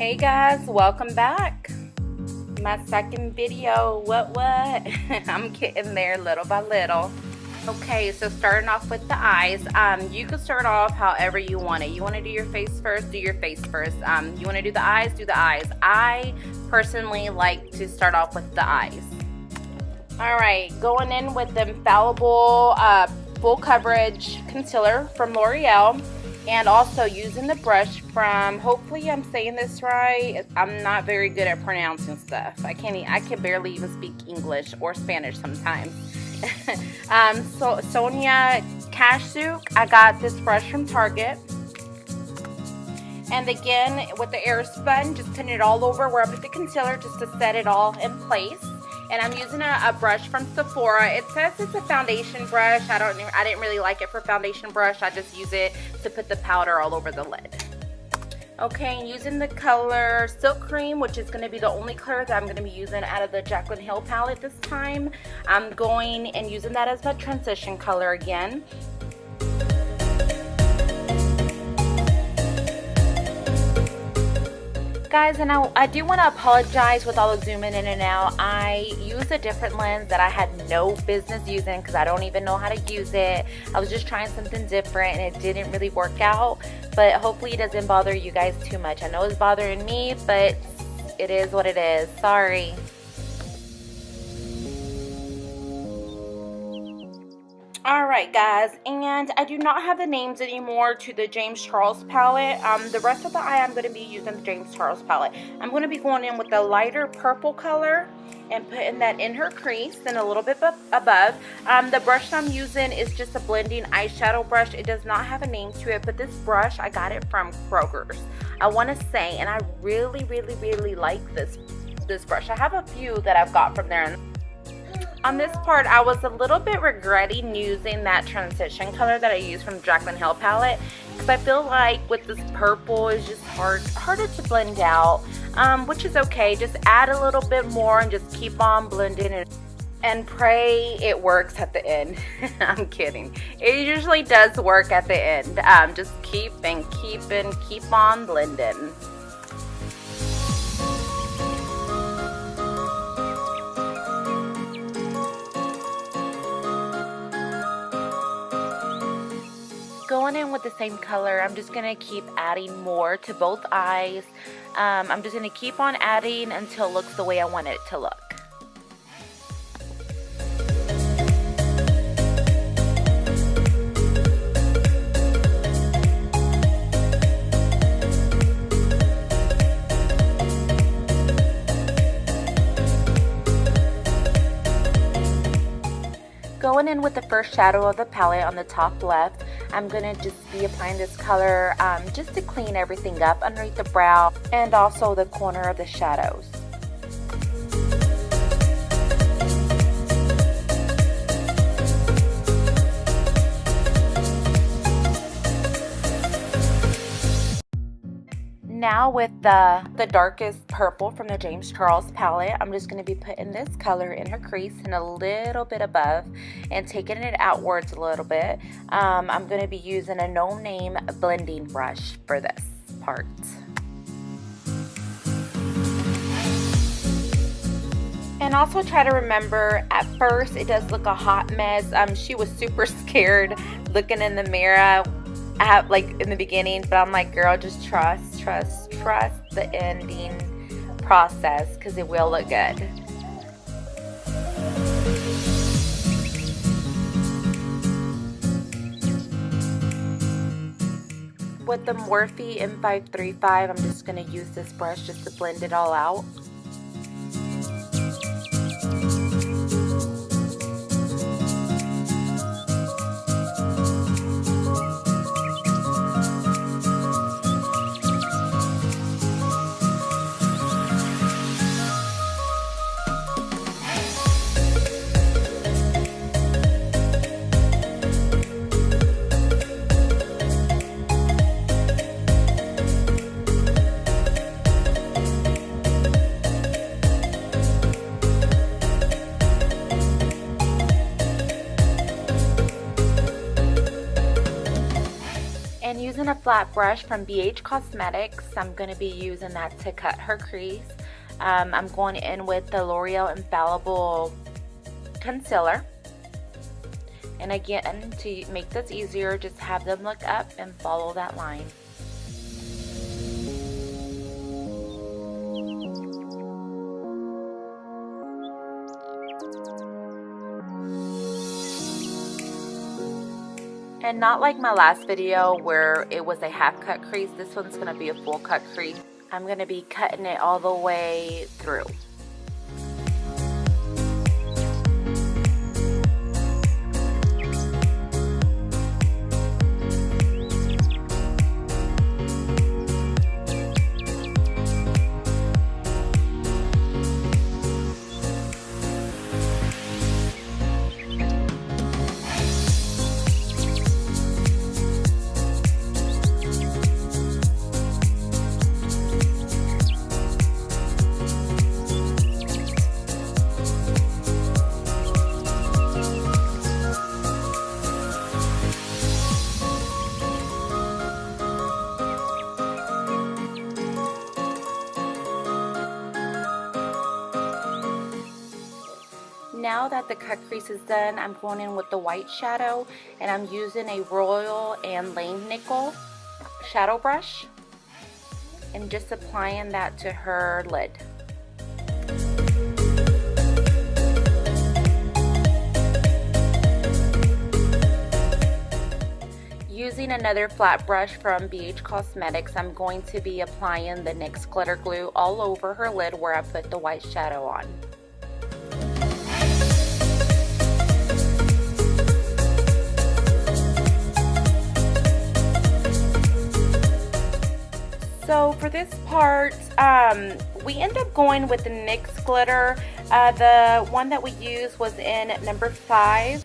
Hey guys, welcome back. My second video. What? I'm getting there little by little. Okay, so starting off with the eyes, you can start off however you want it. You want to do your face first, do your face first. You want to do the eyes, do the eyes. I personally like to start off with the eyes. Alright, going in with the Infallible Full Coverage Concealer from L'Oreal. And also using the brush from, hopefully I'm saying this right, I'm not very good at pronouncing stuff. I can barely even speak English or Spanish sometimes. So Sonia Kashuk, I got this brush from Target. And again, with the air spun, just putting it all over where I put the concealer just to set it all in place. And I'm using a brush from Sephora. It says it's a foundation brush. I didn't really like it for foundation brush. I just use it to put the powder all over the lid. Okay, and using the color Silk Cream, which is going to be the only color that I'm going to be using out of the Jaclyn Hill palette this time. I'm going and using that as my transition color again. Guys, and I do want to apologize with all the zooming in and out. I used a different lens that I had no business using because I don't even know how to use it. I was just trying something different and it didn't really work out, but hopefully it doesn't bother you guys too much. I know it's bothering me, but it is what it is. Sorry. Alright guys, and I do not have the names anymore to the James Charles palette. The rest of the eye I'm going to be using the James Charles palette. I'm going to be going in with the lighter purple color and putting that in her crease and a little bit above. The brush I'm using is just a blending eyeshadow brush. It does not have a name to it, but this brush, I got it from Kroger's. I want to say, and I really like this brush. I have a few that I've got from there. On this part, I was a little bit regretting using that transition color that I used from Jaclyn Hill palette because I feel like with this purple it's just harder to blend out, which is okay. Just add a little bit more and just keep on blending and pray it works at the end. I'm kidding. It usually does work at the end. Just keep on blending. Going in with the same color, I'm just going to keep adding more to both eyes. I'm just going to keep on adding until it looks the way I want it to look. Going in with the first shadow of the palette on the top left, I'm going to just be applying this color just to clean everything up underneath the brow and also the corner of the shadows. Now with the darkest purple from the James Charles palette, I'm just going to be putting this color in her crease and a little bit above and taking it outwards a little bit. I'm going to be using a no name blending brush for this part. And also try to remember, at first it does look a hot mess. She was super scared looking in the mirror like in the beginning, but I'm like, girl, just trust the ending process because it will look good. With the Morphe M535, I'm just going to use this brush just to blend it all out. using a flat brush from BH Cosmetics. I'm going to be using that to cut her crease. I'm going in with the L'Oreal Infallible Concealer. And again, to make this easier, just have them look up and follow that line. And not like my last video where it was a half cut crease, this one's going to be a full cut crease. I'm going to be cutting it all the way through. Now that the cut crease is done, I'm going in with the white shadow, and I'm using a Royal&LANGNICKEL shadow brush and just applying that to her lid. Using another flat brush from BH Cosmetics, I'm going to be applying the NYX glitter glue all over her lid where I put the white shadow on. So for this part, we end up going with the NYX glitter. The one that we used was in number 5.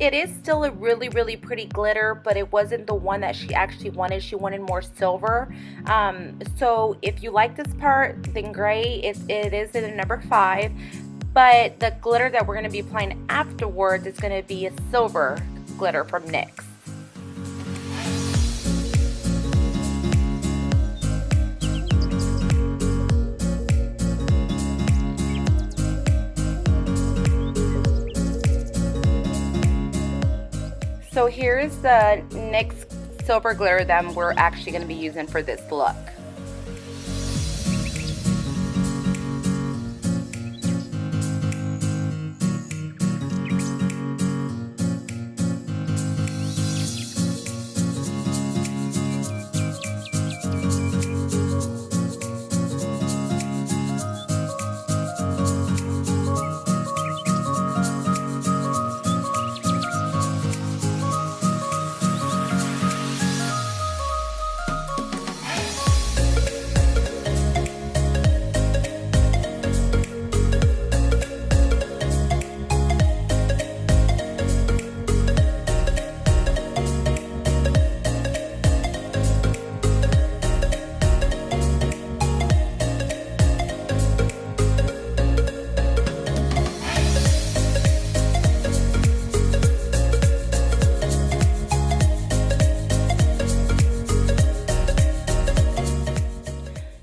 It is still a really pretty glitter, but it wasn't the one that she actually wanted. She wanted more silver. So if you like this part, then great. It is in a number 5. But the glitter that we're going to be applying afterwards is going to be a silver glitter from NYX. So here's the NYX silver glitter that we're actually going to be using for this look.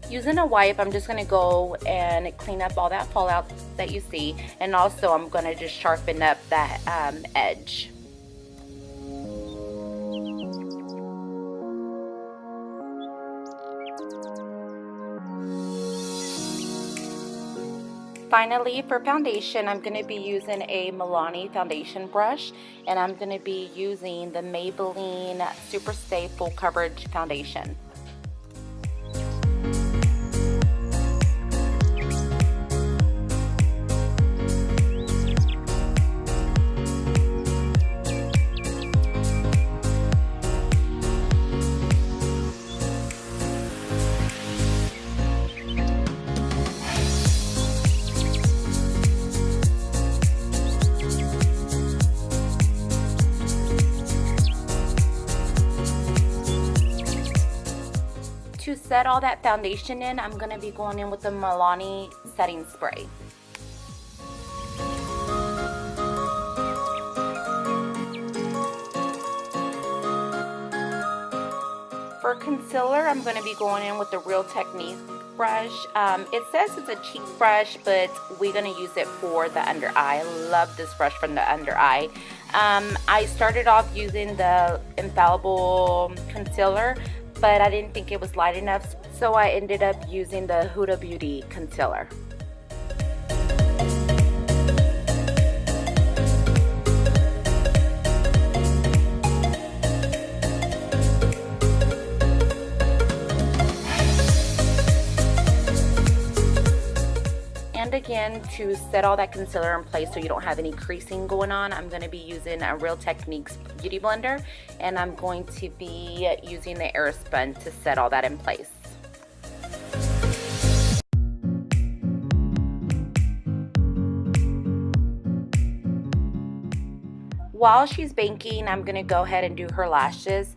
Using a wipe, I'm just going to go and clean up all that fallout that you see, and also I'm going to just sharpen up that edge. Finally, for foundation, I'm going to be using a Milani foundation brush, and I'm going to be using the Maybelline Super Stay Full Coverage Foundation. To set all that foundation in, I'm going to be going in with the Milani setting spray. For concealer, I'm going to be going in with the Real Technique brush. It says it's a cheek brush, but we're going to use it for the under eye. I love this brush from the under eye. I started off using the Infallible concealer, but I didn't think it was light enough, so I ended up using the Huda Beauty concealer. And again, to set all that concealer in place so you don't have any creasing going on, I'm going to be using a Real Techniques Beauty Blender, and I'm going to be using the Airspun to set all that in place. While she's baking, I'm going to go ahead and do her lashes.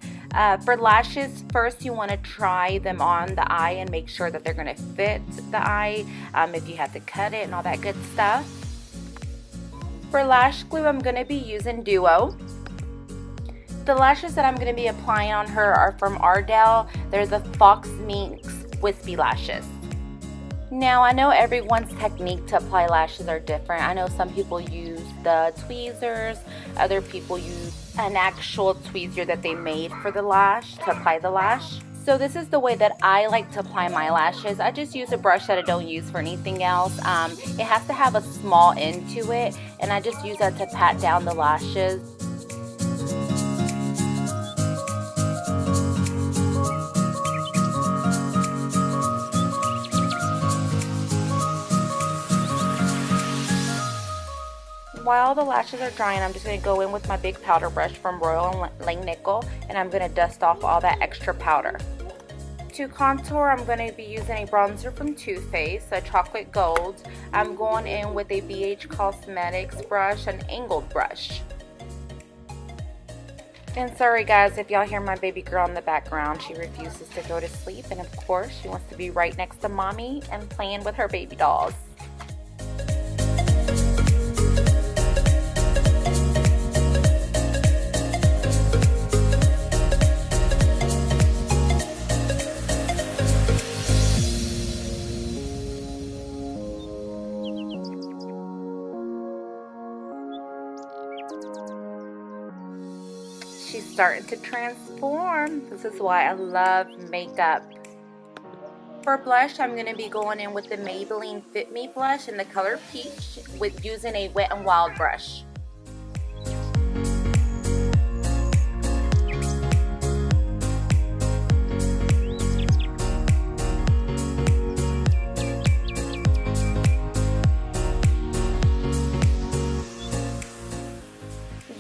For lashes, first you want to try them on the eye and make sure that they're going to fit the eye, if you have to cut it and all that good stuff. For lash glue, I'm going to be using Duo. The lashes that I'm going to be applying on her are from Ardell. They're the Fox Minx Wispy Lashes. Now, I know everyone's technique to apply lashes are different. I know some people use the tweezers, other people use an actual tweezer that they made for the lash to apply the lash. So this is the way that I like to apply my lashes. I just use a brush that I don't use for anything else. It has to have a small end to it, and I just use that to pat down the lashes. While the lashes are drying, I'm just going to go in with my big powder brush from ROYAL&LANGNICKEL, and I'm going to dust off all that extra powder. To contour, I'm going to be using a bronzer from Too Faced, a chocolate gold. I'm going in with a BH Cosmetics brush, an angled brush. And sorry guys, if y'all hear my baby girl in the background, she refuses to go to sleep, and of course she wants to be right next to mommy and playing with her baby dolls. She's starting to transform. This is why I love makeup. For blush, I'm going to be going in with the Maybelline Fit Me blush in the color Peach with using a Wet n Wild brush.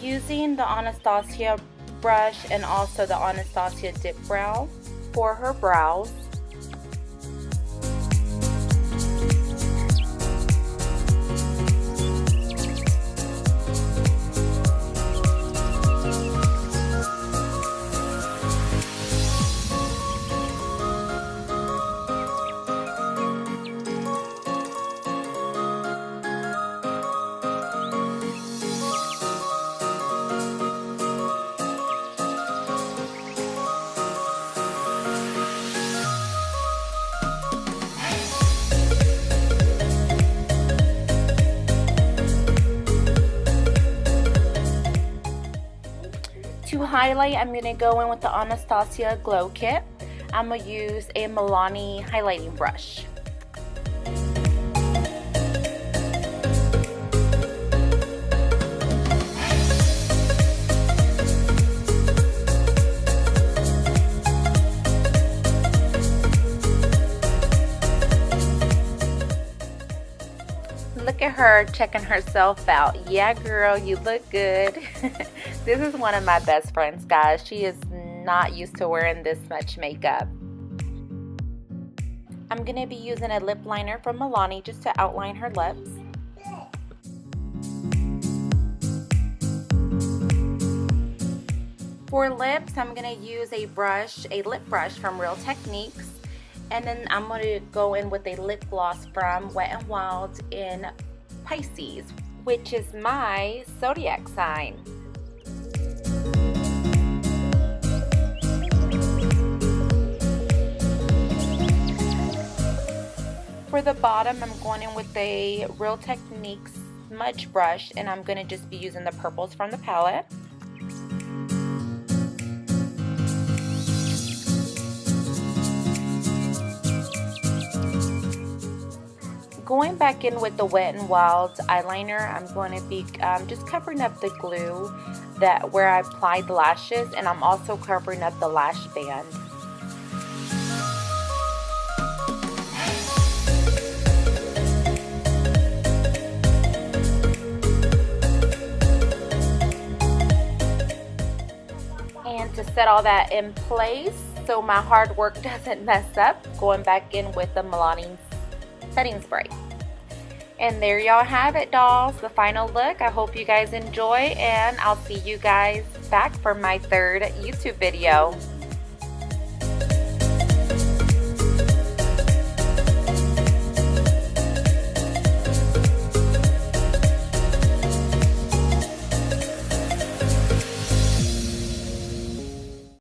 Using the Anastasia brush and also the Anastasia Dip Brow for her brows. To highlight, I'm going to go in with the Anastasia Glow Kit. I'm going to use a Milani highlighting brush. Look at her checking herself out. Yeah, girl, you look good. This is one of my best friends, guys. She is not used to wearing this much makeup. I'm going to be using a lip liner from Milani just to outline her lips. For lips, I'm going to use a lip brush from Real Techniques. And then I'm going to go in with a lip gloss from Wet n Wild in Pisces, which is my zodiac sign. for the bottom, I'm going in with a Real Techniques smudge brush, and I'm going to just be using the purples from the palette. Going back in with the Wet n Wild eyeliner, I'm going to be just covering up the glue where I applied the lashes, and I'm also covering up the lash band. And to set all that in place so my hard work doesn't mess up, going back in with the Milani setting spray. And there y'all have it, dolls, the final look. I hope you guys enjoy, and I'll see you guys back for my third YouTube video.